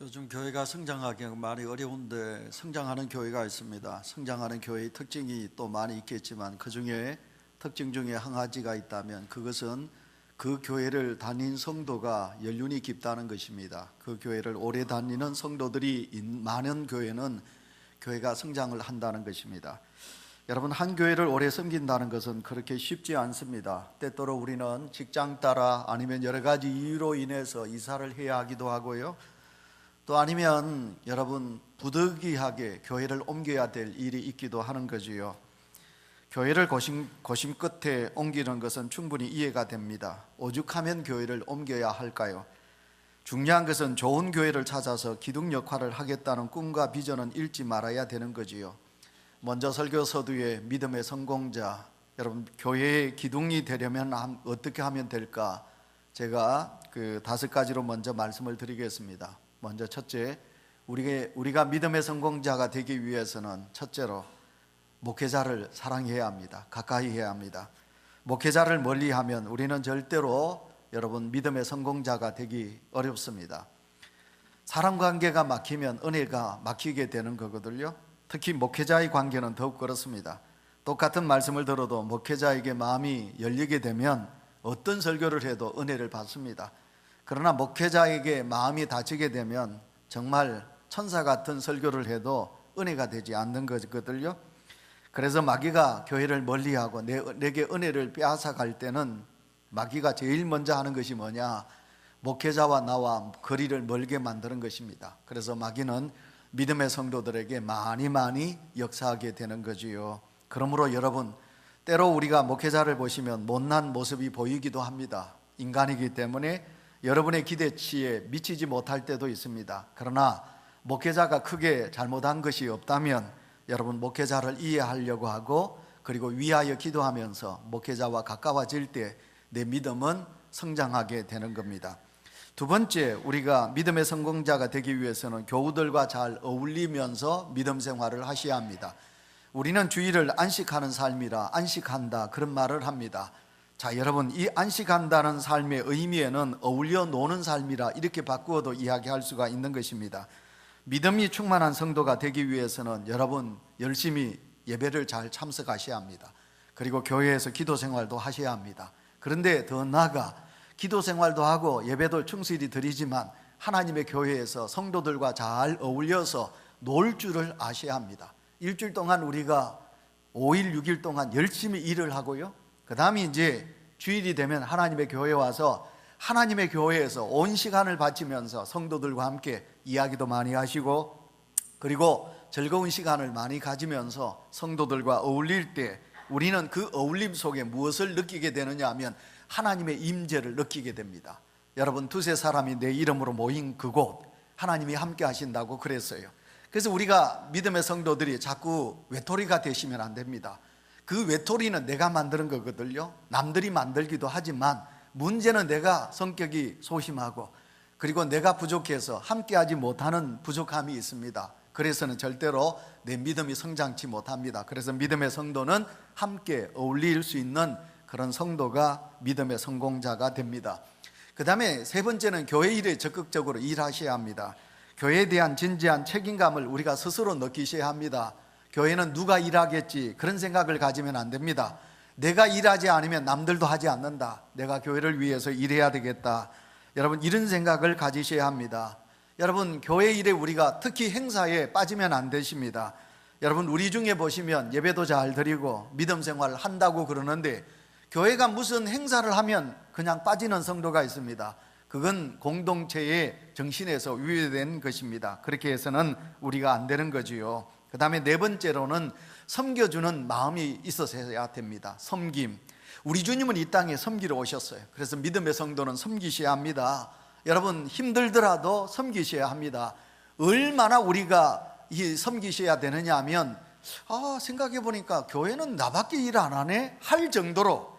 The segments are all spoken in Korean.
요즘 교회가 성장하기 많이 어려운데 성장하는 교회가 있습니다. 성장하는 교회의 특징이 또 많이 있겠지만 그 중에 특징 중에 한 가지가 있다면 그것은 그 교회를 다닌 성도가 연륜이 깊다는 것입니다. 그 교회를 오래 다니는 성도들이 많은 교회는 교회가 성장을 한다는 것입니다. 여러분, 한 교회를 오래 섬긴다는 것은 그렇게 쉽지 않습니다. 때때로 우리는 직장 따라 아니면 여러 가지 이유로 인해서 이사를 해야 하기도 하고요. 또 아니면 여러분 부득이하게 교회를 옮겨야 될 일이 있기도 하는 거지요. 교회를 고심 끝에 옮기는 것은 충분히 이해가 됩니다. 오죽하면 교회를 옮겨야 할까요? 중요한 것은 좋은 교회를 찾아서 기둥 역할을 하겠다는 꿈과 비전은 잃지 말아야 되는 거지요. 먼저 설교 서두에 믿음의 성공자, 여러분 교회의 기둥이 되려면 어떻게 하면 될까? 제가 그 5가지로 먼저 말씀을 드리겠습니다. 먼저 첫째, 우리가 믿음의 성공자가 되기 위해서는 첫째로 목회자를 사랑해야 합니다. 가까이 해야 합니다. 목회자를 멀리하면 우리는 절대로 여러분 믿음의 성공자가 되기 어렵습니다. 사람 관계가 막히면 은혜가 막히게 되는 거거든요. 특히 목회자의 관계는 더욱 그렇습니다. 똑같은 말씀을 들어도 목회자에게 마음이 열리게 되면 어떤 설교를 해도 은혜를 받습니다. 그러나 목회자에게 마음이 닫히게 되면 정말 천사 같은 설교를 해도 은혜가 되지 않는 거거든요. 그래서 마귀가 교회를 멀리하고 내게 은혜를 빼앗아갈 때는 마귀가 제일 먼저 하는 것이 뭐냐? 목회자와 나와 거리를 멀게 만드는 것입니다. 그래서 마귀는 믿음의 성도들에게 많이 역사하게 되는 거지요. 그러므로 여러분, 때로 우리가 목회자를 보시면 못난 모습이 보이기도 합니다. 인간이기 때문에 여러분의 기대치에 미치지 못할 때도 있습니다. 그러나 목회자가 크게 잘못한 것이 없다면 여러분 목회자를 이해하려고 하고 그리고 위하여 기도하면서 목회자와 가까워질 때 내 믿음은 성장하게 되는 겁니다. 두 번째, 우리가 믿음의 성공자가 되기 위해서는 교우들과 잘 어울리면서 믿음 생활을 하셔야 합니다. 우리는 주일을 안식하는 삶이라 안식한다 그런 말을 합니다. 자, 여러분, 이 안식한다는 삶의 의미에는 어울려 노는 삶이라 이렇게 바꾸어도 이야기할 수가 있는 것입니다. 믿음이 충만한 성도가 되기 위해서는 여러분 열심히 예배를 잘 참석하셔야 합니다. 그리고 교회에서 기도 생활도 하셔야 합니다. 그런데 더 나아가 기도 생활도 하고 예배도 충실히 드리지만 하나님의 교회에서 성도들과 잘 어울려서 놀 줄을 아셔야 합니다. 일주일 동안 우리가 5일, 6일 동안 열심히 일을 하고요. 그 다음에 이제 주일이 되면 하나님의 교회에 와서 하나님의 교회에서 온 시간을 바치면서 성도들과 함께 이야기도 많이 하시고 그리고 즐거운 시간을 많이 가지면서 성도들과 어울릴 때 우리는 그 어울림 속에 무엇을 느끼게 되느냐 하면 하나님의 임재를 느끼게 됩니다. 여러분, 2-3사람이 내 이름으로 모인 그곳 하나님이 함께 하신다고 그랬어요. 그래서 우리가 믿음의 성도들이 자꾸 외톨이가 되시면 안 됩니다. 그 외톨이는 내가 만드는 거거든요. 남들이 만들기도 하지만 문제는 내가 성격이 소심하고 그리고 내가 부족해서 함께하지 못하는 부족함이 있습니다. 그래서는 절대로 내 믿음이 성장치 못합니다. 그래서 믿음의 성도는 함께 어울릴 수 있는 그런 성도가 믿음의 성공자가 됩니다. 그 다음에 세 번째는 교회 일에 적극적으로 일하셔야 합니다. 교회에 대한 진지한 책임감을 우리가 스스로 느끼셔야 합니다. 교회는 누가 일하겠지 그런 생각을 가지면 안 됩니다. 내가 일하지 않으면 남들도 하지 않는다. 내가 교회를 위해서 일해야 되겠다. 여러분, 이런 생각을 가지셔야 합니다. 여러분, 교회 일에 우리가 특히 행사에 빠지면 안 되십니다. 여러분, 우리 중에 보시면 예배도 잘 드리고 믿음 생활을 한다고 그러는데 교회가 무슨 행사를 하면 그냥 빠지는 성도가 있습니다. 그건 공동체의 정신에서 위배된 것입니다. 그렇게 해서는 우리가 안 되는 거지요. 그 다음에 네 번째로는 섬겨주는 마음이 있어야 됩니다. 섬김. 우리 주님은 이 땅에 섬기러 오셨어요. 그래서 믿음의 성도는 섬기셔야 합니다. 여러분, 힘들더라도 섬기셔야 합니다. 얼마나 우리가 섬기셔야 되느냐 하면 생각해 보니까 교회는 나밖에 일 안 하네 할 정도로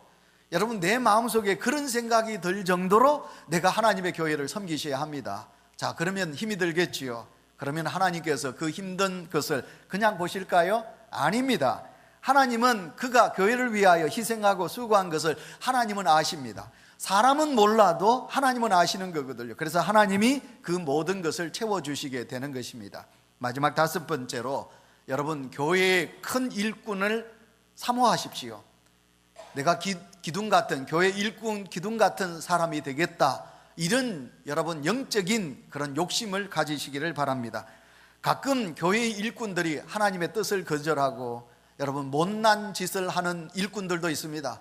여러분 내 마음속에 그런 생각이 들 정도로 내가 하나님의 교회를 섬기셔야 합니다. 자, 그러면 힘이 들겠지요. 그러면 하나님께서 그 힘든 것을 그냥 보실까요? 아닙니다. 하나님은 그가 교회를 위하여 희생하고 수고한 것을 하나님은 아십니다. 사람은 몰라도 하나님은 아시는 거거든요. 그래서 하나님이 그 모든 것을 채워주시게 되는 것입니다. 마지막 다섯 번째로, 여러분 교회의 큰 일꾼을 사모하십시오. 내가 기둥 같은, 교회 일꾼 기둥 같은 사람이 되겠다, 이런 여러분 영적인 그런 욕심을 가지시기를 바랍니다. 가끔 교회의 일꾼들이 하나님의 뜻을 거절하고 여러분 못난 짓을 하는 일꾼들도 있습니다.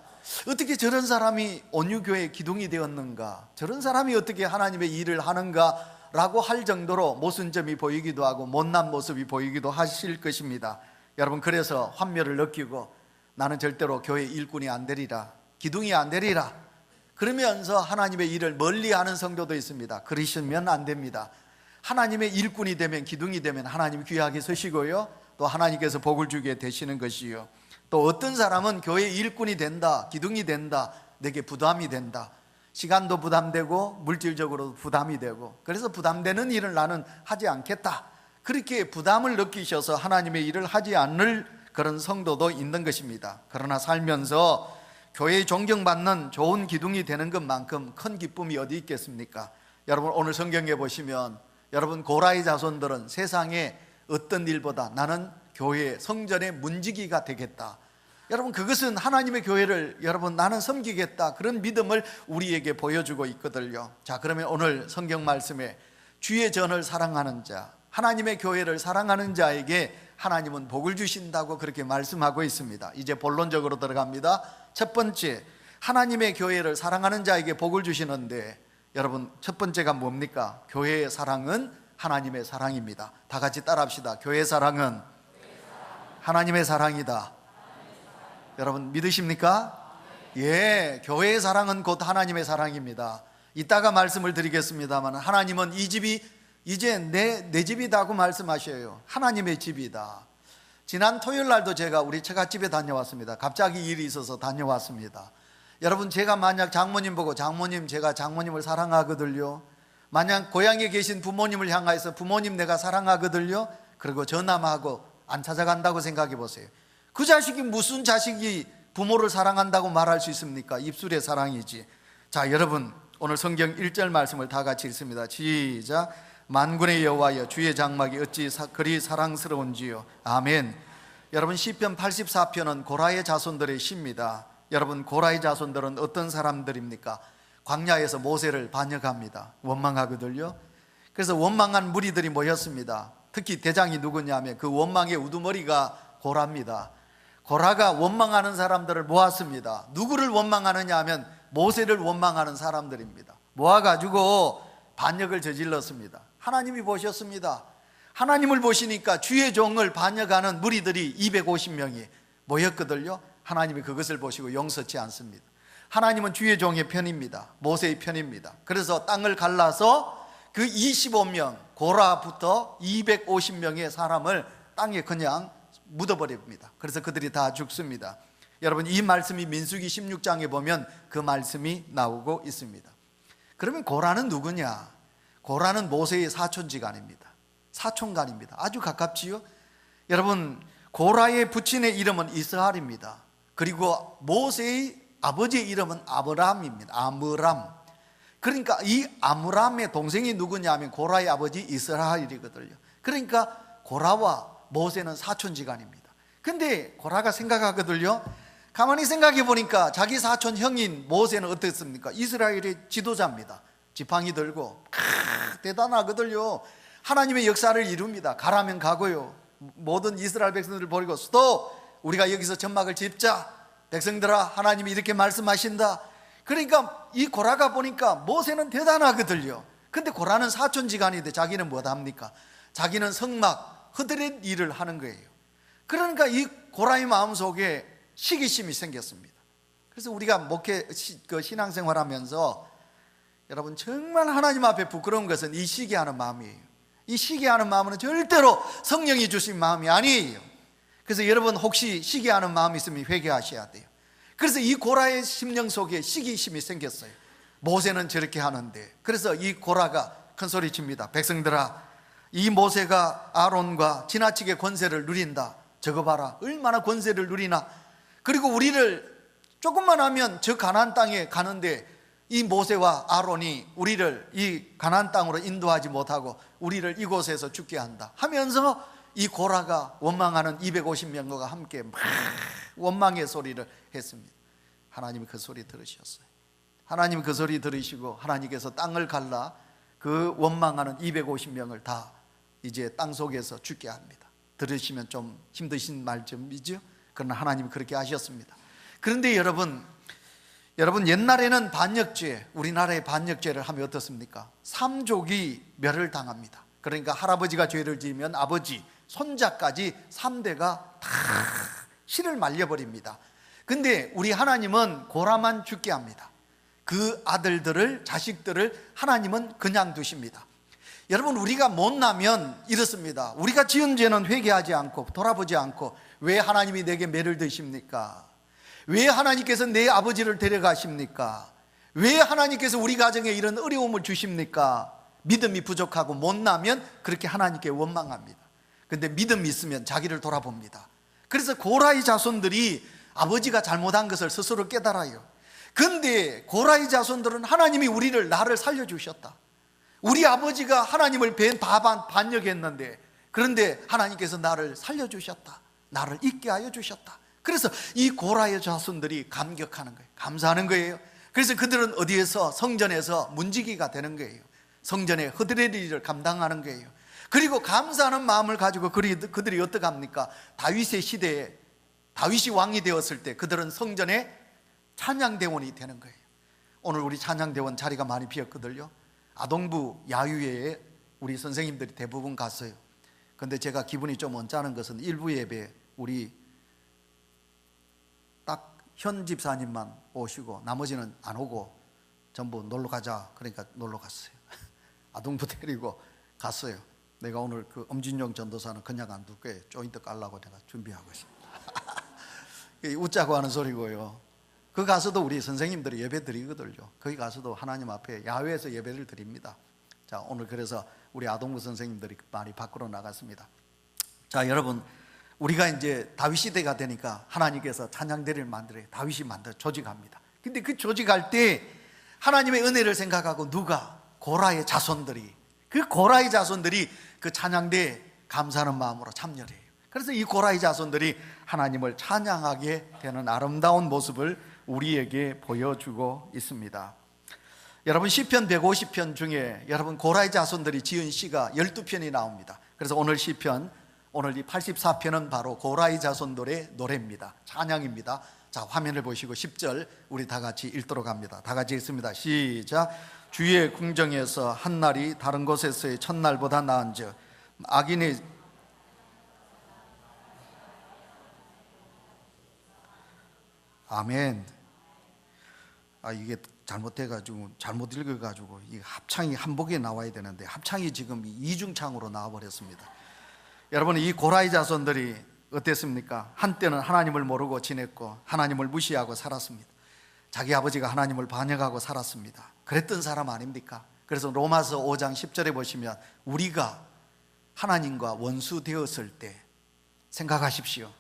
어떻게 저런 사람이 온유교회의 기둥이 되었는가, 저런 사람이 어떻게 하나님의 일을 하는가 라고 할 정도로 모순점이 보이기도 하고 못난 모습이 보이기도 하실 것입니다. 여러분, 그래서 환멸을 느끼고 나는 절대로 교회 일꾼이 안 되리라, 기둥이 안 되리라, 그러면서 하나님의 일을 멀리하는 성도도 있습니다. 그러시면 안 됩니다. 하나님의 일꾼이 되면, 기둥이 되면 하나님 귀하게 서시고요, 또 하나님께서 복을 주게 되시는 것이요, 또 어떤 사람은 교회 일꾼이 된다, 기둥이 된다, 내게 부담이 된다, 시간도 부담되고 물질적으로도 부담이 되고, 그래서 부담되는 일을 나는 하지 않겠다, 그렇게 부담을 느끼셔서 하나님의 일을 하지 않을 그런 성도도 있는 것입니다. 그러나 살면서 교회에 존경받는 좋은 기둥이 되는 것만큼 큰 기쁨이 어디 있겠습니까? 여러분, 오늘 성경에 보시면 여러분 고라의 자손들은 세상에 어떤 일보다 나는 교회 성전의 문지기가 되겠다, 여러분 그것은 하나님의 교회를 여러분 나는 섬기겠다, 그런 믿음을 우리에게 보여주고 있거든요. 자, 그러면 오늘 성경 말씀에 주의 전을 사랑하는 자, 하나님의 교회를 사랑하는 자에게 하나님은 복을 주신다고 그렇게 말씀하고 있습니다. 이제 본론적으로 들어갑니다. 첫 번째, 하나님의 교회를 사랑하는 자에게 복을 주시는데, 여러분 첫 번째가 뭡니까? 교회의 사랑은 하나님의 사랑입니다. 다 같이 따라합시다. 교회의 사랑은 하나님의 사랑이다. 여러분 믿으십니까? 예, 교회의 사랑은 곧 하나님의 사랑입니다. 이따가 말씀을 드리겠습니다만, 하나님은 이 집이 이제 내 집이다고 말씀하셔요. 하나님의 집이다. 지난 토요일 날도 제가 우리 처갓집에 다녀왔습니다. 갑자기 일이 있어서 다녀왔습니다. 여러분, 제가 만약 장모님 보고, 장모님, 제가 장모님을 사랑하거든요, 만약 고향에 계신 부모님을 향해서 부모님 내가 사랑하거든요, 그리고 전화하고 안 찾아간다고 생각해 보세요. 그 자식이 무슨 자식이 부모를 사랑한다고 말할 수 있습니까? 입술의 사랑이지. 자, 여러분 오늘 성경 1절 말씀을 다 같이 읽습니다. 시작. 만군의 여호와여, 주의 장막이 어찌 그리 사랑스러운지요. 아멘. 여러분, 시편 84편은 고라의 자손들의 시입니다. 여러분, 고라의 자손들은 어떤 사람들입니까? 광야에서 모세를 반역합니다. 원망하거든요. 그래서 원망한 무리들이 모였습니다. 특히 대장이 누구냐면 그 원망의 우두머리가 고라입니다. 고라가 원망하는 사람들을 모았습니다. 누구를 원망하느냐 하면 모세를 원망하는 사람들입니다. 모아가지고 반역을 저질렀습니다. 하나님이 보셨습니다. 하나님을 보시니까 주의 종을 반역하는 무리들이 250명이 모였거든요. 하나님이 그것을 보시고 용서치 않습니다. 하나님은 주의 종의 편입니다. 모세의 편입니다. 그래서 땅을 갈라서 그 25명, 고라부터 250명의 사람을 땅에 그냥 묻어버립니다. 그래서 그들이 다 죽습니다. 여러분, 이 말씀이 민수기 16장에 보면 그 말씀이 나오고 있습니다. 그러면 고라는 누구냐? 고라는 모세의 사촌지간입니다. 사촌간입니다. 아주 가깝지요? 여러분, 고라의 부친의 이름은 이스할입니다. 그리고 모세의 아버지의 이름은 아브람입니다. 아므람. 그러니까 이 아므람의 동생이 누구냐 하면 고라의 아버지 이스라엘이거든요. 그러니까 고라와 모세는 사촌지간입니다. 근데 고라가 생각하거든요. 가만히 생각해 보니까 자기 사촌 형인 모세는 어땠습니까? 이스라엘의 지도자입니다. 지팡이 들고 대단하거든요. 하나님의 역사를 이룹니다. 가라면 가고요. 모든 이스라엘 백성들을 버리고 스톱! 우리가 여기서 전막을 짚자. 백성들아, 하나님이 이렇게 말씀하신다. 그러니까 이 고라가 보니까 모세는 대단하거든요. 근데 고라는 사촌지간인데 자기는 뭐 합니까? 자기는 성막 허드렛 일을 하는 거예요. 그러니까 이 고라의 마음속에 시기심이 생겼습니다. 그래서 우리가 신앙생활 하면서 여러분 정말 하나님 앞에 부끄러운 것은 이 시기하는 마음이에요. 이 시기하는 마음은 절대로 성령이 주신 마음이 아니에요. 그래서 여러분 혹시 시기하는 마음이 있으면 회개하셔야 돼요. 그래서 이 고라의 심령 속에 시기심이 생겼어요. 모세는 저렇게 하는데. 그래서 이 고라가 큰 소리 칩니다. 백성들아, 이 모세가 아론과 지나치게 권세를 누린다. 저거 봐라, 얼마나 권세를 누리나. 그리고 우리를 조금만 하면 저 가나안 땅에 가는데 이 모세와 아론이 우리를 이 가나안 땅으로 인도하지 못하고 우리를 이곳에서 죽게 한다 하면서 이 고라가 원망하는 250명과 함께 막 원망의 소리를 했습니다. 하나님이 그 소리 들으셨어요. 하나님이 그 소리 들으시고 하나님께서 땅을 갈라 그 원망하는 250명을 다 이제 땅 속에서 죽게 합니다. 들으시면 좀 힘드신 말씀이죠. 그러나 하나님이 그렇게 하셨습니다. 그런데 여러분 옛날에는 반역죄, 우리나라의 반역죄를 하면 어떻습니까? 삼족이 멸을 당합니다. 그러니까 할아버지가 죄를 지으면 아버지, 손자까지 3대가 다 실을 말려버립니다. 근데 우리 하나님은 고라만 죽게 합니다. 그 아들들을, 자식들을 하나님은 그냥 두십니다. 여러분, 우리가 못나면 이렇습니다. 우리가 지은 죄는 회개하지 않고 돌아보지 않고 왜 하나님이 내게 매를 드십니까? 왜 하나님께서 내 아버지를 데려가십니까? 왜 하나님께서 우리 가정에 이런 어려움을 주십니까? 믿음이 부족하고 못나면 그렇게 하나님께 원망합니다. 근데 믿음이 있으면 자기를 돌아봅니다. 그래서 고라의 자손들이 아버지가 잘못한 것을 스스로 깨달아요. 근데 고라의 자손들은 하나님이 나를 살려주셨다. 우리 아버지가 하나님을 반역했는데 그런데 하나님께서 나를 살려주셨다. 나를 있게 하여 주셨다. 그래서 이 고라의 자손들이 감격하는 거예요. 감사하는 거예요. 그래서 그들은 어디에서? 성전에서 문지기가 되는 거예요. 성전의 허드렛 일을 감당하는 거예요. 그리고 감사하는 마음을 가지고 그들이 어떻게 합니까? 다윗의 시대에 다윗이 왕이 되었을 때 그들은 성전의 찬양대원이 되는 거예요. 오늘 우리 찬양대원 자리가 많이 비었거든요. 아동부 야유회에 우리 선생님들이 대부분 갔어요. 근데 제가 기분이 좀 언짢은 것은 일부 예배 우리 딱 현 집사님만 오시고 나머지는 안 오고 전부 놀러 가자 그러니까 놀러 갔어요. 아동부 데리고 갔어요. 내가 오늘 그 엄진용 전도사는 그냥 안 둘 거예요. 조인트 깔라고 내가 준비하고 있습니다. 웃자고 하는 소리고요. 그 가서도 우리 선생님들이 예배 드리거든요. 거기 가서도 하나님 앞에 야외에서 예배를 드립니다. 자, 오늘 그래서 우리 아동부 선생님들이 많이 밖으로 나갔습니다. 자, 여러분, 우리가 이제 다윗 시대가 되니까 하나님께서 찬양대를 만들어요. 다윗이 조직합니다. 근데 그 조직할 때 하나님의 은혜를 생각하고 누가? 고라의 자손들이, 그 고라의 자손들이 그 찬양대에 감사하는 마음으로 참여를 해요. 그래서 이 고라의 자손들이 하나님을 찬양하게 되는 아름다운 모습을 우리에게 보여주고 있습니다. 여러분, 시편 150편 중에 여러분 고라의 자손들이 지은 시가 12편이 나옵니다. 그래서 오늘 시편, 오늘 이 84편은 바로 고라의 자손들의 노래입니다. 찬양입니다. 자, 화면을 보시고 10절 우리 다 같이 읽도록 합니다. 다 같이 읽습니다. 시작. 주의 궁정에서 한 날이 다른 곳에서의 첫날보다 나은즉 악인의 아멘. 이게 잘못해가지고 잘못 읽어가지고 이 합창이 한복에 나와야 되는데 합창이 지금 이중창으로 나와버렸습니다. 여러분, 이 고라의 자손들이 어땠습니까? 한때는 하나님을 모르고 지냈고 하나님을 무시하고 살았습니다. 자기 아버지가 하나님을 반역하고 살았습니다. 그랬던 사람 아닙니까? 그래서 로마서 5장 10절에 보시면 우리가 하나님과 원수 되었을 때 생각하십시오.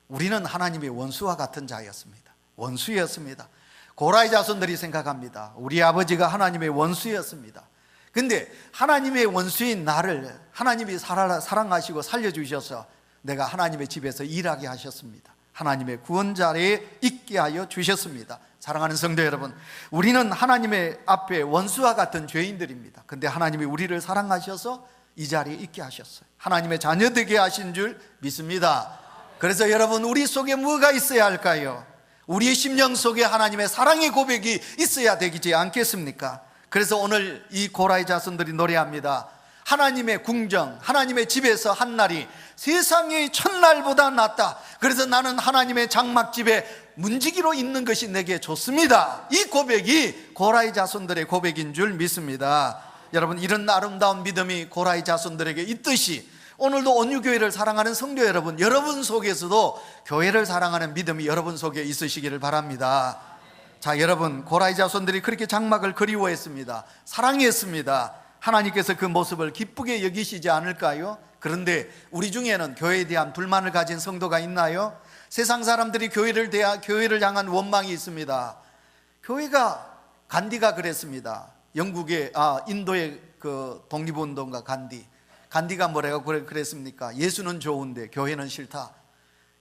우리는 하나님의 원수와 같은 자였습니다. 원수였습니다. 고라의 자손들이 생각합니다. 우리 아버지가 하나님의 원수였습니다. 근데 하나님의 원수인 나를 하나님이 사랑하시고 살려주셔서 내가 하나님의 집에서 일하게 하셨습니다. 하나님의 구원 자리에 있게 하여 주셨습니다. 사랑하는 성도 여러분, 우리는 하나님의 앞에 원수와 같은 죄인들입니다. 근데 하나님이 우리를 사랑하셔서 이 자리에 있게 하셨어요. 하나님의 자녀 되게 하신 줄 믿습니다. 그래서 여러분, 우리 속에 뭐가 있어야 할까요? 우리의 심령 속에 하나님의 사랑의 고백이 있어야 되지 않겠습니까? 그래서 오늘 이 고라의 자손들이 노래합니다. 하나님의 궁정, 하나님의 집에서 한 날이 세상의 첫날보다 낫다. 그래서 나는 하나님의 장막집에 문지기로 있는 것이 내게 좋습니다. 이 고백이 고라의 자손들의 고백인 줄 믿습니다. 여러분, 이런 아름다운 믿음이 고라의 자손들에게 있듯이 오늘도 온유교회를 사랑하는 성도 여러분, 여러분 속에서도 교회를 사랑하는 믿음이 여러분 속에 있으시기를 바랍니다. 자, 여러분, 고라의 자손들이 그렇게 장막을 그리워했습니다. 사랑했습니다. 하나님께서 그 모습을 기쁘게 여기시지 않을까요? 그런데 우리 중에는 교회에 대한 불만을 가진 성도가 있나요? 세상 사람들이 교회를 향한 원망이 있습니다. 교회가 간디가 그랬습니다. 인도의 그 독립운동가 간디가 뭐라고 그랬습니까? 예수는 좋은데 교회는 싫다.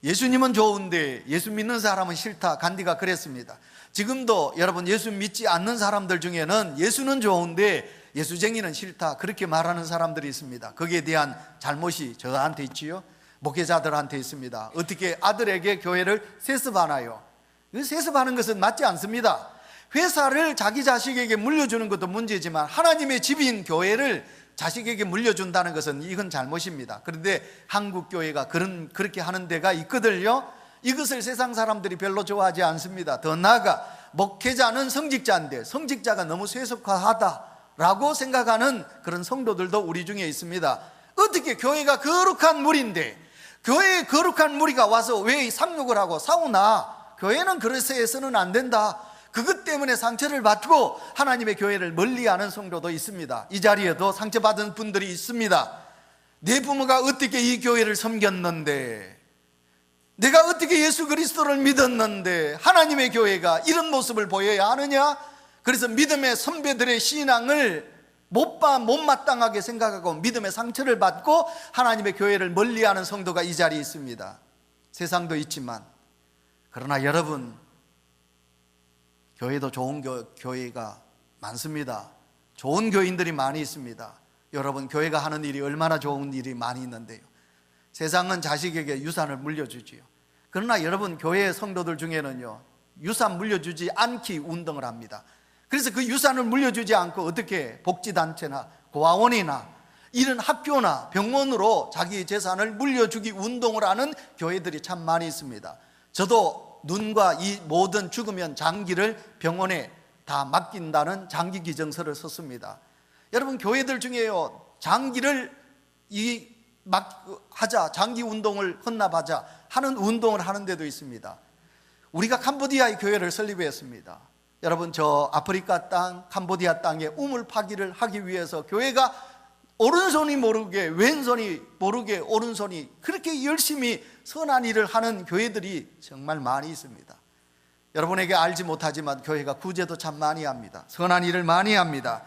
예수님은 좋은데 예수 믿는 사람은 싫다. 간디가 그랬습니다. 지금도 여러분 예수 믿지 않는 사람들 중에는 예수는 좋은데 예수쟁이는 싫다, 그렇게 말하는 사람들이 있습니다. 거기에 대한 잘못이 저한테 있지요, 목회자들한테 있습니다. 어떻게 아들에게 교회를 세습하나요? 세습하는 것은 맞지 않습니다. 회사를 자기 자식에게 물려주는 것도 문제지만 하나님의 집인 교회를 자식에게 물려준다는 것은 이건 잘못입니다. 그런데 한국 교회가 그렇게 하는 데가 있거든요. 이것을 세상 사람들이 별로 좋아하지 않습니다. 더 나아가 목회자는 성직자인데 성직자가 너무 세속화하다라고 생각하는 그런 성도들도 우리 중에 있습니다. 어떻게 교회가 거룩한 무리인데 교회에 거룩한 무리가 와서 왜 상욕을 하고 싸우나? 교회는 그래서 해서는 안 된다. 그것 때문에 상처를 받고 하나님의 교회를 멀리하는 성도도 있습니다. 이 자리에도 상처받은 분들이 있습니다. 내 부모가 어떻게 이 교회를 섬겼는데, 내가 어떻게 예수 그리스도를 믿었는데 하나님의 교회가 이런 모습을 보여야 하느냐? 그래서 믿음의 선배들의 신앙을 못마땅하게 생각하고 믿음의 상처를 받고 하나님의 교회를 멀리하는 성도가 이 자리에 있습니다. 세상도 있지만, 그러나 여러분, 교회도 좋은 교회가 많습니다. 좋은 교인들이 많이 있습니다. 여러분, 교회가 하는 일이 얼마나 좋은 일이 많이 있는데요. 세상은 자식에게 유산을 물려주지요. 그러나 여러분, 교회 성도들 중에는요, 유산 물려주지 않기 운동을 합니다. 그래서 그 유산을 물려주지 않고 어떻게 복지단체나 고아원이나 이런 학교나 병원으로 자기 재산을 물려주기 운동을 하는 교회들이 참 많이 있습니다. 저도 눈과 이 모든 죽으면 장기를 병원에 다 맡긴다는 장기 기증서를 썼습니다. 여러분, 교회들 중에요, 장기를 하자, 장기 운동을 헌납하자 하는 운동을 하는 데도 있습니다. 우리가 캄보디아의 교회를 설립했습니다. 여러분, 저 아프리카 땅, 캄보디아 땅에 우물 파기를 하기 위해서 교회가 오른손이 모르게 왼손이 모르게 오른손이 그렇게 열심히 선한 일을 하는 교회들이 정말 많이 있습니다. 여러분에게 알지 못하지만 교회가 구제도 참 많이 합니다. 선한 일을 많이 합니다.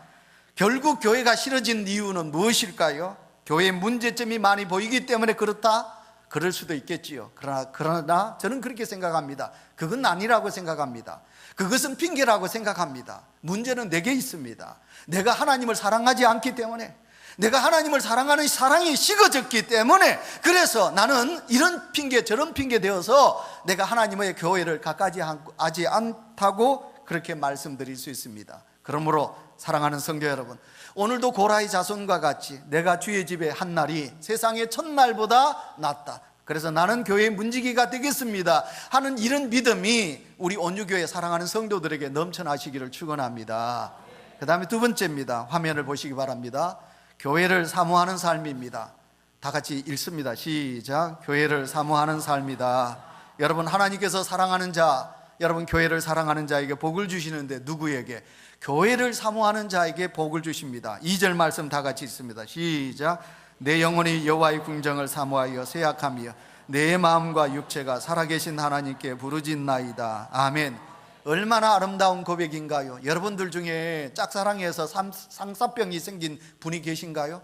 결국 교회가 싫어진 이유는 무엇일까요? 교회에 문제점이 많이 보이기 때문에 그렇다? 그럴 수도 있겠지요. 그러나 저는 그렇게 생각합니다. 그건 아니라고 생각합니다. 그것은 핑계라고 생각합니다. 문제는 내게 있습니다. 내가 하나님을 사랑하지 않기 때문에, 내가 하나님을 사랑하는 사랑이 식어졌기 때문에, 그래서 나는 이런 핑계 저런 핑계 되어서 내가 하나님의 교회를 가까이 하지 않다고 그렇게 말씀드릴 수 있습니다. 그러므로 사랑하는 성도 여러분, 오늘도 고라의 자손과 같이 내가 주의 집에 한 날이 세상의 첫날보다 낫다, 그래서 나는 교회의 문지기가 되겠습니다 하는 이런 믿음이 우리 온유교회 사랑하는 성도들에게 넘쳐나시기를 축원합니다. 그 다음에 두 번째입니다. 화면을 보시기 바랍니다. 교회를 사모하는 삶입니다. 다 같이 읽습니다. 시작. 교회를 사모하는 삶이다. 여러분, 하나님께서 사랑하는 자, 여러분 교회를 사랑하는 자에게 복을 주시는데 누구에게? 교회를 사모하는 자에게 복을 주십니다. 2절 말씀 다 같이 읽습니다. 시작. 내 영혼이 여호와의 궁정을 사모하여 세약하며 내 마음과 육체가 살아계신 하나님께 부르짖나이다. 아멘. 얼마나 아름다운 고백인가요? 여러분들 중에 짝사랑해서 상사병이 생긴 분이 계신가요?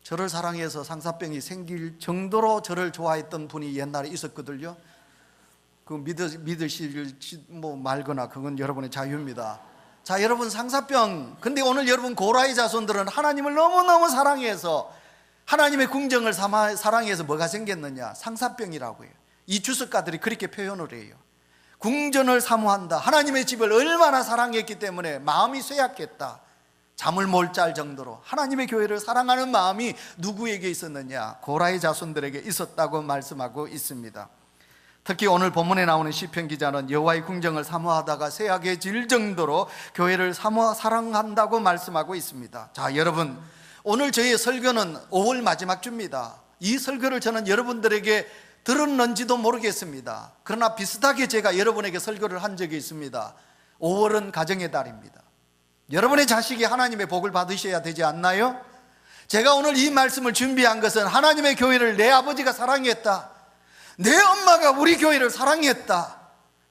저를 사랑해서 상사병이 생길 정도로 저를 좋아했던 분이 옛날에 있었거든요. 그 믿으실 말거나 그건 여러분의 자유입니다. 자, 여러분, 상사병. 근데 오늘 여러분 고라의 자손들은 하나님을 너무너무 사랑해서 하나님의 궁정을 사랑해서 뭐가 생겼느냐? 상사병이라고 해요. 이 주석가들이 그렇게 표현을 해요. 궁전을 사모한다. 하나님의 집을 얼마나 사랑했기 때문에 마음이 쇠약했다. 잠을 못 잘 정도로 하나님의 교회를 사랑하는 마음이 누구에게 있었느냐? 고라의 자손들에게 있었다고 말씀하고 있습니다. 특히 오늘 본문에 나오는 시편 기자는 여호와의 궁정을 사모하다가 쇠약해질 정도로 교회를 사랑한다고 말씀하고 있습니다. 자, 여러분, 오늘 저희의 설교는 5월 마지막 주입니다. 이 설교를 저는 여러분들에게 들었는지도 모르겠습니다. 그러나 비슷하게 제가 여러분에게 설교를 한 적이 있습니다. 5월은 가정의 달입니다. 여러분의 자식이 하나님의 복을 받으셔야 되지 않나요? 제가 오늘 이 말씀을 준비한 것은 하나님의 교회를 내 아버지가 사랑했다, 내 엄마가 우리 교회를 사랑했다.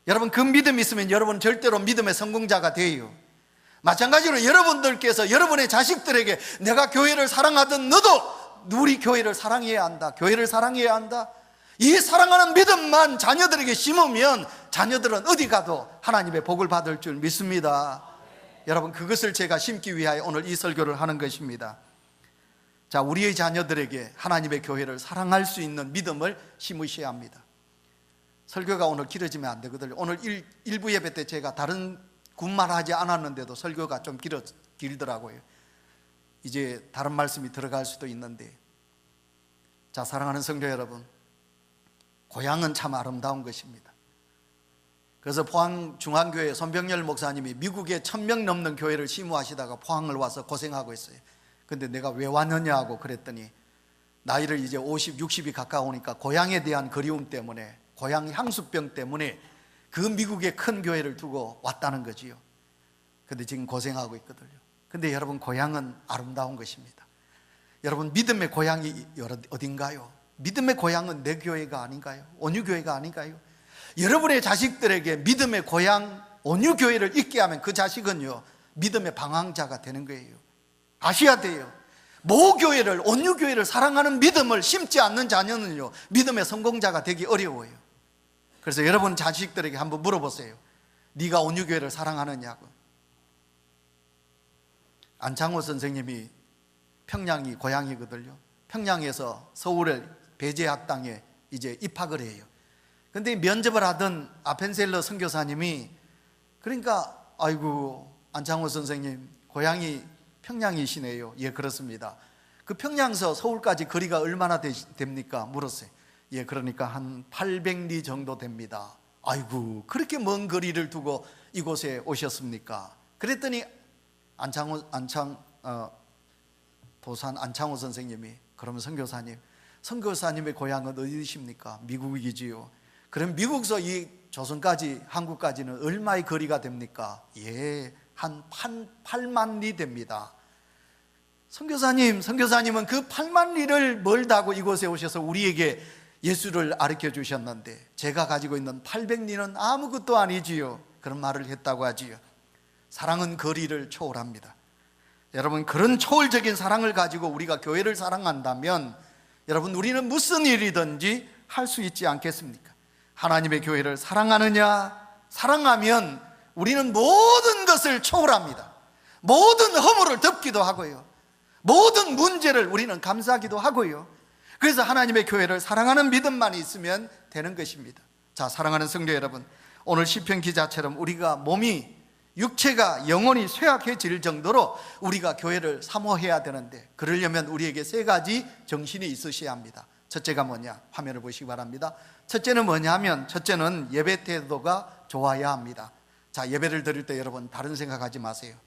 여러분 그 믿음이 있으면 여러분 절대로 믿음의 성공자가 돼요. 마찬가지로 여러분들께서 여러분의 자식들에게 내가 교회를 사랑하던 너도 우리 교회를 사랑해야 한다, 교회를 사랑해야 한다, 이 사랑하는 믿음만 자녀들에게 심으면 자녀들은 어디 가도 하나님의 복을 받을 줄 믿습니다. 여러분 그것을 제가 심기 위하여 오늘 이 설교를 하는 것입니다. 자, 우리의 자녀들에게 하나님의 교회를 사랑할 수 있는 믿음을 심으셔야 합니다. 설교가 오늘 길어지면 안 되거든요. 오늘 일부 예배 때 제가 다른 군말 하지 않았는데도 설교가 좀 길더라고요. 이제 다른 말씀이 들어갈 수도 있는데, 자, 사랑하는 성도 여러분, 고향은 참 아름다운 것입니다. 그래서 포항 중앙교회 손병열 목사님이 미국에 1000명 넘는 교회를 심우하시다가 포항을 와서 고생하고 있어요. 근데 내가 왜 왔느냐 하고 그랬더니 나이를 이제 50, 60이 가까우니까 고향에 대한 그리움 때문에, 고향 향수병 때문에 그 미국의 큰 교회를 두고 왔다는 거지요. 근데 지금 고생하고 있거든요. 근데 여러분 고향은 아름다운 것입니다. 여러분 믿음의 고향이 어딘가요? 믿음의 고향은 내 교회가 아닌가요? 온유교회가 아닌가요? 여러분의 자식들에게 믿음의 고향 온유교회를 있게 하면 그 자식은요 믿음의 방황자가 되는 거예요. 아셔야 돼요. 모교회를, 온유교회를 사랑하는 믿음을 심지 않는 자녀는요 믿음의 성공자가 되기 어려워요. 그래서 여러분 자식들에게 한번 물어보세요. 네가 온유교회를 사랑하느냐고. 안창호 선생님이 평양이 고향이거든요. 평양에서 서울의 배재학당에 이제 입학을 해요. 근데 면접을 하던 아펜셀러 선교사님이, 그러니까 아이고 안창호 선생님 고향이 평양이시네요. 예, 그렇습니다. 그 평양서 서울까지 거리가 얼마나 됩니까? 물었어요. 예, 그러니까 한 800리 정도 됩니다. 아이고 그렇게 먼 거리를 두고 이곳에 오셨습니까? 그랬더니 도산 안창호 선생님이, 그러면 선교사님의 고향은 어디십니까? 미국이지요. 그럼 미국서 이 조선까지, 한국까지는 얼마의 거리가 됩니까? 예, 한 8만 리 됩니다. 선교사님은 그 8만 리를 멀다고 이곳에 오셔서 우리에게 예수를 가르쳐 주셨는데 제가 가지고 있는 800리는 아무것도 아니지요. 그런 말을 했다고 하지요. 사랑은 거리를 초월합니다. 여러분 그런 초월적인 사랑을 가지고 우리가 교회를 사랑한다면 여러분 우리는 무슨 일이든지 할 수 있지 않겠습니까? 하나님의 교회를 사랑하느냐? 사랑하면 우리는 모든 것을 초월합니다. 모든 허물을 덮기도 하고요, 모든 문제를 우리는 감수하기도 하고요. 그래서 하나님의 교회를 사랑하는 믿음만 있으면 되는 것입니다. 자, 사랑하는 성도 여러분, 오늘 시편 기자처럼 우리가 몸이, 육체가 영원히 쇠약해질 정도로 우리가 교회를 사모해야 되는데, 그러려면 우리에게 3가지 정신이 있으셔야 합니다. 첫째가 뭐냐? 화면을 보시기 바랍니다. 첫째는 뭐냐 하면, 첫째는 예배 태도가 좋아야 합니다. 자, 예배를 드릴 때 여러분 다른 생각하지 마세요.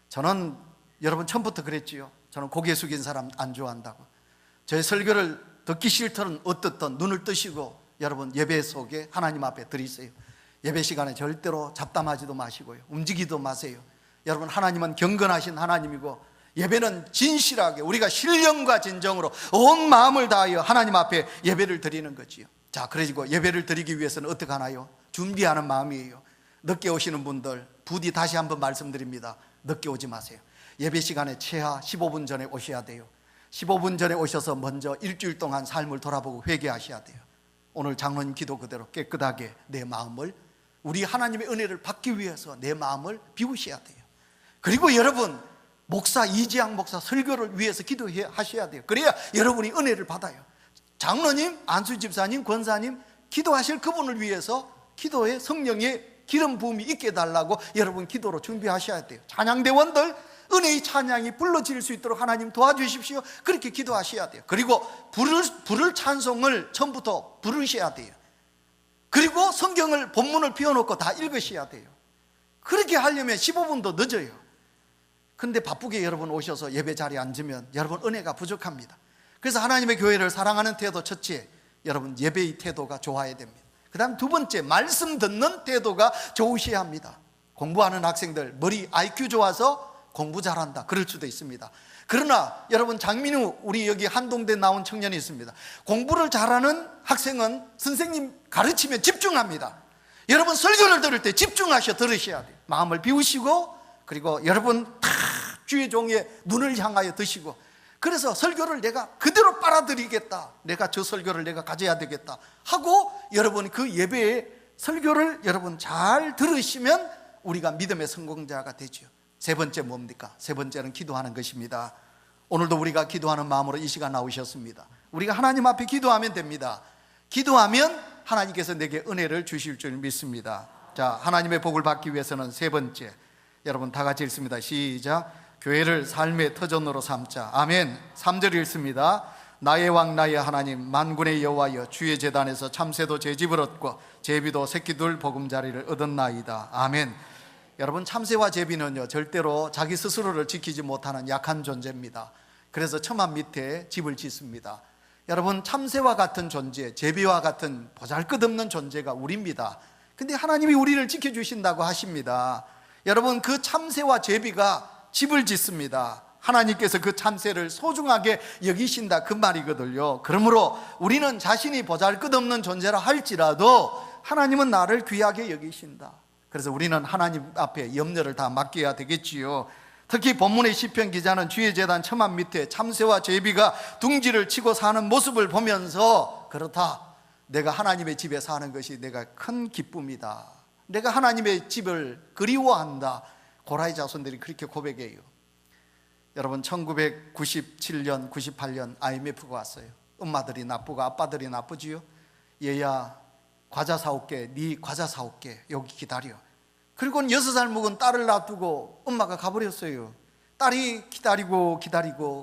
저는 여러분 처음부터 그랬지요. 저는 고개 숙인 사람 안 좋아한다고. 저의 설교를 듣기 싫든 어떻든 눈을 뜨시고 여러분 예배 속에 하나님 앞에 드리세요. 예배 시간에 절대로 잡담하지도 마시고요, 움직이도 마세요. 여러분 하나님은 경건하신 하나님이고 예배는 진실하게 우리가 신령과 진정으로 온 마음을 다하여 하나님 앞에 예배를 드리는 거지요. 자, 그리고 예배를 드리기 위해서는 어떻게 하나요? 준비하는 마음이에요. 늦게 오시는 분들 부디 다시 한번 말씀드립니다. 늦게 오지 마세요. 예배 시간에 최하 15분 전에 오셔야 돼요. 15분 전에 오셔서 먼저 일주일 동안 삶을 돌아보고 회개하셔야 돼요. 오늘 장로님 기도 그대로 깨끗하게 내 마음을, 우리 하나님의 은혜를 받기 위해서 내 마음을 비우셔야 돼요. 그리고 여러분 목사, 이지양 목사 설교를 위해서 기도하셔야 돼요. 그래야 여러분이 은혜를 받아요. 장로님, 안수 집사님, 권사님 기도하실 그분을 위해서 기도에 성령의 기름 부음이 있게 해달라고 여러분 기도로 준비하셔야 돼요. 찬양대원들 은혜의 찬양이 불러질 수 있도록 하나님 도와주십시오. 그렇게 기도하셔야 돼요. 그리고 부를 찬송을 처음부터 부르셔야 돼요. 그리고 성경을 본문을 비워놓고 다 읽으셔야 돼요. 그렇게 하려면 15분도 늦어요. 근데 바쁘게 여러분 오셔서 예배 자리에 앉으면 여러분 은혜가 부족합니다. 그래서 하나님의 교회를 사랑하는 태도, 첫째, 여러분 예배의 태도가 좋아야 됩니다. 그 다음 두 번째, 말씀 듣는 태도가 좋으셔야 합니다. 공부하는 학생들 머리 IQ 좋아서 공부 잘한다 그럴 수도 있습니다. 그러나 여러분 장민우, 우리 여기 한동대 나온 청년이 있습니다. 공부를 잘하는 학생은 선생님 가르치면 집중합니다. 여러분 설교를 들을 때 집중하셔 들으셔야 돼요. 마음을 비우시고, 그리고 여러분 다 주의 종의 눈을 향하여 드시고, 그래서 설교를 내가 그대로 빨아들이겠다, 내가 저 설교를 내가 가져야 되겠다 하고, 여러분 그 예배의 설교를 여러분 잘 들으시면 우리가 믿음의 성공자가 되죠. 세 번째 뭡니까? 세 번째는 기도하는 것입니다. 오늘도 우리가 기도하는 마음으로 이 시간 나오셨습니다. 우리가 하나님 앞에 기도하면 됩니다. 기도하면 하나님께서 내게 은혜를 주실 줄 믿습니다. 자, 하나님의 복을 받기 위해서는 세 번째, 여러분 다 같이 읽습니다. 시작. 교회를 삶의 터전으로 삼자. 아멘. 3절 읽습니다. 나의 왕 나의 하나님 만군의 여호와여, 주의 제단에서 참새도 제 집을 얻고 제비도 새끼둘 보금자리를 얻었나이다. 아멘. 여러분, 참새와 제비는요 절대로 자기 스스로를 지키지 못하는 약한 존재입니다. 그래서 처만 밑에 집을 짓습니다. 여러분, 참새와 같은 존재, 제비와 같은 보잘것없는 존재가 우리입니다. 근데 하나님이 우리를 지켜주신다고 하십니다. 여러분, 그 참새와 제비가 집을 짓습니다. 하나님께서 그 참새를 소중하게 여기신다, 그 말이거든요. 그러므로 우리는 자신이 보잘것없는 존재라 할지라도 하나님은 나를 귀하게 여기신다. 그래서 우리는 하나님 앞에 염려를 다 맡겨야 되겠지요. 특히 본문의 시편 기자는 주의 제단 처만 밑에 참새와 제비가 둥지를 치고 사는 모습을 보면서, 그렇다, 내가 하나님의 집에 사는 것이 내가 큰 기쁨이다, 내가 하나님의 집을 그리워한다. 고라의 자손들이 그렇게 고백해요. 여러분, 1997년, 98년 IMF가 왔어요. 엄마들이 나쁘고 아빠들이 나쁘지요. 얘야, 과자 사올게, 네 과자 사올게, 여기 기다려. 그리고는 6살 먹은 딸을 놔두고 엄마가 가버렸어요. 딸이 기다리고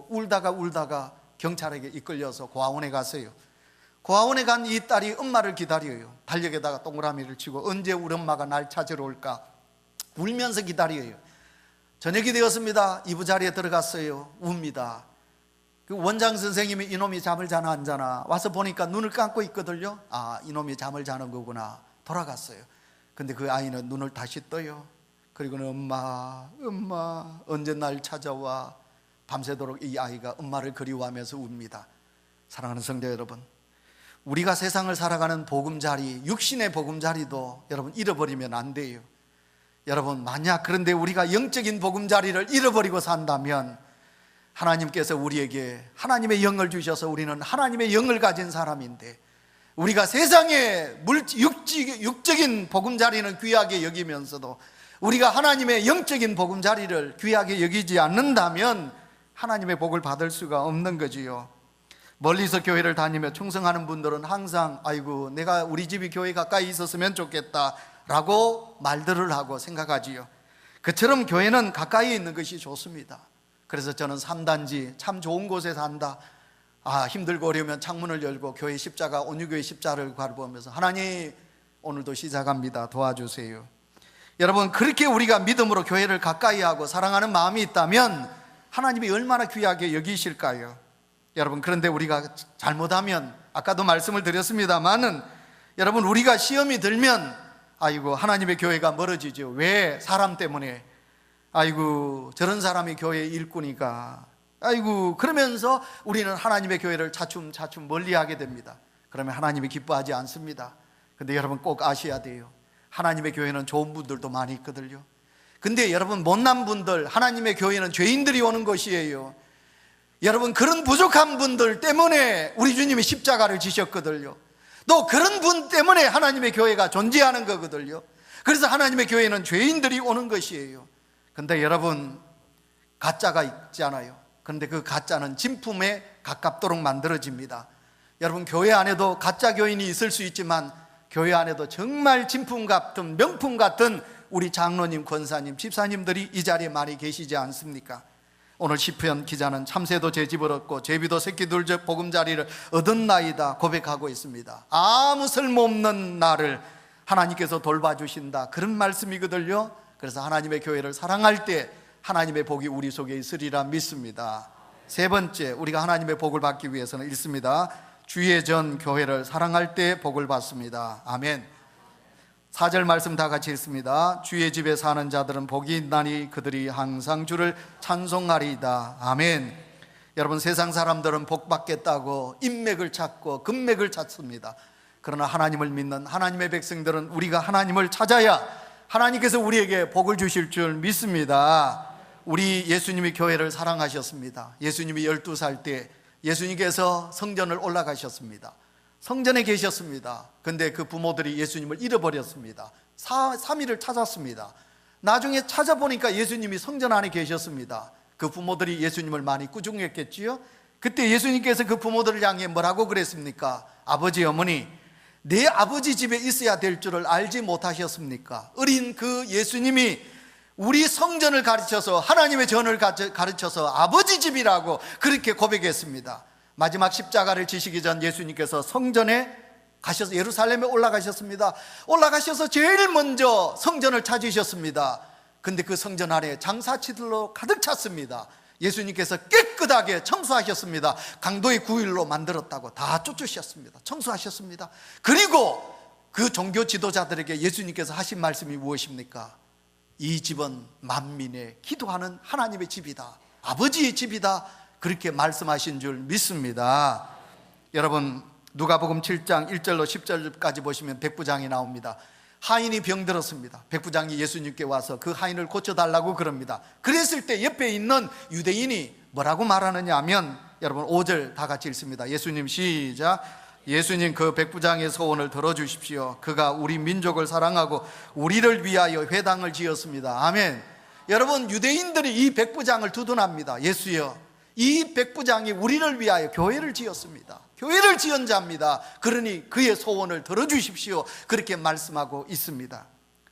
울다가 경찰에게 이끌려서 고아원에 갔어요. 고아원에 간 이 딸이 엄마를 기다려요. 달력에다가 동그라미를 치고 언제 우리 엄마가 날 찾으러 올까 울면서 기다려요. 저녁이 되었습니다. 이부자리에 들어갔어요. 웁니다. 그 원장 선생님이 이놈이 잠을 자나 안 자나 와서 보니까 눈을 감고 있거든요. 아, 이놈이 잠을 자는 거구나. 돌아갔어요. 근데 그 아이는 눈을 다시 떠요. 그리고는 엄마 언제 날 찾아와. 밤새도록 이 아이가 엄마를 그리워하면서 웁니다. 사랑하는 성도 여러분, 우리가 세상을 살아가는 보금자리, 육신의 보금자리도 여러분 잃어버리면 안 돼요. 여러분, 만약 그런데 우리가 영적인 보금자리를 잃어버리고 산다면 하나님께서 우리에게 하나님의 영을 주셔서 우리는 하나님의 영을 가진 사람인데, 우리가 세상의 육적인 보금자리는 귀하게 여기면서도 우리가 하나님의 영적인 보금자리를 귀하게 여기지 않는다면 하나님의 복을 받을 수가 없는 거지요. 멀리서 교회를 다니며 충성하는 분들은 항상 아이고, 내가 우리 집이 교회 가까이 있었으면 좋겠다 라고 말들을 하고 생각하지요. 그처럼 교회는 가까이 있는 것이 좋습니다. 그래서 저는 3단지 참 좋은 곳에 산다, 힘들고 어려우면 창문을 열고 교회 십자가, 온유교회 십자를 바라보면서 하나님 오늘도 시작합니다, 도와주세요. 여러분, 그렇게 우리가 믿음으로 교회를 가까이 하고 사랑하는 마음이 있다면 하나님이 얼마나 귀하게 여기실까요? 여러분, 그런데 우리가 잘못하면, 아까도 말씀을 드렸습니다마는, 여러분, 우리가 시험이 들면 아이고, 하나님의 교회가 멀어지죠. 왜? 사람 때문에. 아이고, 저런 사람이 교회 일꾼이가, 아이고, 그러면서 우리는 하나님의 교회를 차츰 멀리하게 됩니다. 그러면 하나님이 기뻐하지 않습니다. 근데 여러분 꼭 아셔야 돼요. 하나님의 교회는 좋은 분들도 많이 있거든요. 근데 여러분, 못난 분들, 하나님의 교회는 죄인들이 오는 것이에요. 여러분, 그런 부족한 분들 때문에 우리 주님이 십자가를 지셨거든요. 또 그런 분 때문에 하나님의 교회가 존재하는 거거든요. 그래서 하나님의 교회는 죄인들이 오는 것이에요. 근데 여러분, 가짜가 있잖아요. 그런데 그 가짜는 진품에 가깝도록 만들어집니다. 여러분, 교회 안에도 가짜 교인이 있을 수 있지만 교회 안에도 정말 진품 같은, 명품 같은 우리 장로님, 권사님, 집사님들이 이 자리에 많이 계시지 않습니까? 오늘 시편 기자는 참새도 제 집을 얻고 제비도 새끼둘 보금자리를 얻었나이다 고백하고 있습니다. 아무 쓸모없는 나를 하나님께서 돌봐주신다, 그런 말씀이거든요. 그래서 하나님의 교회를 사랑할 때 하나님의 복이 우리 속에 있으리라 믿습니다. 세 번째, 우리가 하나님의 복을 받기 위해서는 읽습니다. 주의 전 교회를 사랑할 때 복을 받습니다. 아멘. 4절 말씀 다 같이 읽습니다. 주의 집에 사는 자들은 복이 있나니 그들이 항상 주를 찬송하리이다. 아멘. 여러분, 세상 사람들은 복 받겠다고 인맥을 찾고 금맥을 찾습니다. 그러나 하나님을 믿는 하나님의 백성들은 우리가 하나님을 찾아야 하나님께서 우리에게 복을 주실 줄 믿습니다. 우리 예수님이 교회를 사랑하셨습니다. 예수님이 12살 때 예수님께서 성전을 올라가셨습니다. 성전에 계셨습니다. 근데 그 부모들이 예수님을 잃어버렸습니다. 3일을 찾았습니다. 나중에 찾아보니까 예수님이 성전 안에 계셨습니다. 그 부모들이 예수님을 많이 꾸중했겠지요. 그때 예수님께서 그 부모들을 향해 뭐라고 그랬습니까? 아버지, 어머니, 내 아버지 집에 있어야 될 줄을 알지 못하셨습니까? 어린 그 예수님이 우리 성전을 가르쳐서 하나님의 전을 가르쳐서 아버지 집이라고 그렇게 고백했습니다. 마지막 십자가를 지시기 전 예수님께서 성전에 가셔서 예루살렘에 올라가셨습니다. 올라가셔서 제일 먼저 성전을 찾으셨습니다. 근데 그 성전 안에 장사치들로 가득 찼습니다. 예수님께서 깨끗하게 청소하셨습니다. 강도의 9일로 만들었다고 다 쫓으셨습니다. 청소하셨습니다. 그리고 그 종교 지도자들에게 예수님께서 하신 말씀이 무엇입니까? 이 집은 만민의 기도하는 하나님의 집이다, 아버지의 집이다, 그렇게 말씀하신 줄 믿습니다. 여러분, 누가복음 7장 1절로 10절까지 보시면 백부장이 나옵니다. 하인이 병들었습니다. 백부장이 예수님께 와서 그 하인을 고쳐달라고 그럽니다. 그랬을 때 옆에 있는 유대인이 뭐라고 말하느냐 하면, 여러분 5절 다 같이 읽습니다. 예수님 시작. 예수님, 그 백부장의 소원을 들어주십시오. 그가 우리 민족을 사랑하고 우리를 위하여 회당을 지었습니다. 아멘. 여러분, 유대인들이 이 백부장을 두둔합니다. 예수여, 이 백부장이 우리를 위하여 교회를 지었습니다. 교회를 지은 자입니다. 그러니 그의 소원을 들어주십시오. 그렇게 말씀하고 있습니다.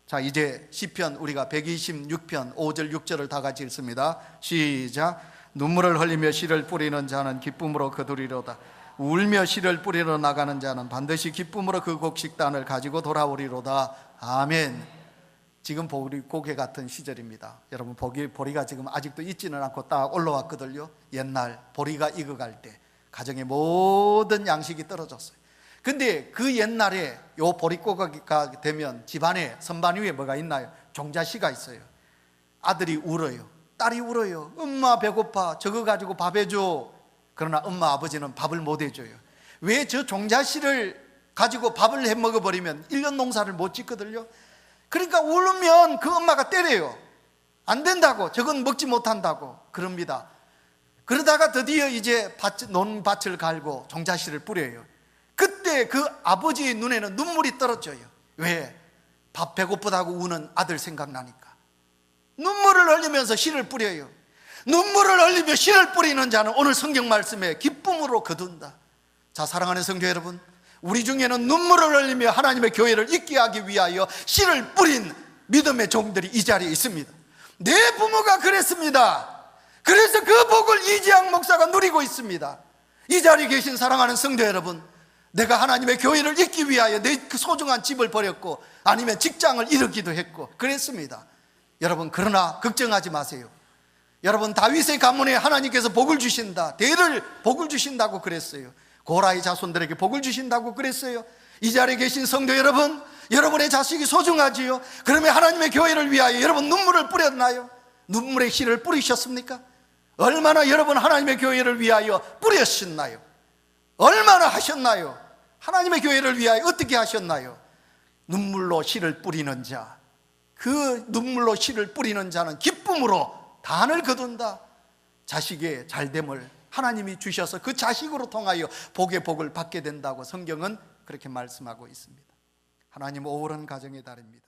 자, 이제 시편 우리가 126편 5절 6절을 다 같이 읽습니다. 시작. 눈물을 흘리며 씨를 뿌리는 자는 기쁨으로 거두리로다. 울며 씨를 뿌리러 나가는 자는 반드시 기쁨으로 그 곡식단을 가지고 돌아오리로다. 아멘. 지금 고개 같은 시절입니다. 여러분, 보리가 지금 아직도 있지는 않고 딱 올라왔거든요. 옛날 보리가 익어갈 때 가정의 모든 양식이 떨어졌어요. 근데 그 옛날에 요 보릿고개가 되면 집안에 선반 위에 뭐가 있나요? 종자씨가 있어요. 아들이 울어요. 딸이 울어요. 엄마 배고파, 저거 가지고 밥 해줘. 그러나 엄마 아버지는 밥을 못 해줘요. 왜? 저 종자씨를 가지고 밥을 해 먹어버리면 1년 농사를 못 짓거든요. 그러니까 울면 그 엄마가 때려요. 안 된다고, 저건 먹지 못한다고 그럽니다. 그러다가 드디어 이제 논밭을 갈고 종자씨를 뿌려요. 그때 그 아버지의 눈에는 눈물이 떨어져요. 왜? 밥 배고프다고 우는 아들 생각나니까. 눈물을 흘리면서 씨를 뿌려요. 눈물을 흘리며 씨를 뿌리는 자는 오늘 성경 말씀에 기쁨으로 거둔다. 자, 사랑하는 성도 여러분, 우리 중에는 눈물을 흘리며 하나님의 교회를 있게 하기 위하여 씨를 뿌린 믿음의 종들이 이 자리에 있습니다. 내 부모가 그랬습니다. 그래서 그 복을 이지양 목사가 누리고 있습니다. 이 자리에 계신 사랑하는 성도 여러분, 내가 하나님의 교회를 있기 위하여 내 그 소중한 집을 버렸고 아니면 직장을 잃기도 했고 그랬습니다. 여러분, 그러나 걱정하지 마세요. 여러분, 다윗의 가문에 하나님께서 복을 주신다, 대를 복을 주신다고 그랬어요. 고라의 자손들에게 복을 주신다고 그랬어요. 이 자리에 계신 성도 여러분, 여러분의 자식이 소중하지요. 그러면 하나님의 교회를 위하여 여러분 눈물을 뿌렸나요? 눈물의 씨를 뿌리셨습니까? 얼마나 여러분 하나님의 교회를 위하여 뿌렸나요? 얼마나 하셨나요? 하나님의 교회를 위하여 어떻게 하셨나요? 눈물로 씨를 뿌리는 자, 그 눈물로 씨를 뿌리는 자는 기쁨으로 단을 거둔다. 자식의 잘됨을 하나님이 주셔서 그 자식으로 통하여 복의 복을 받게 된다고 성경은 그렇게 말씀하고 있습니다. 하나님, 오월은 가정의 달입니다.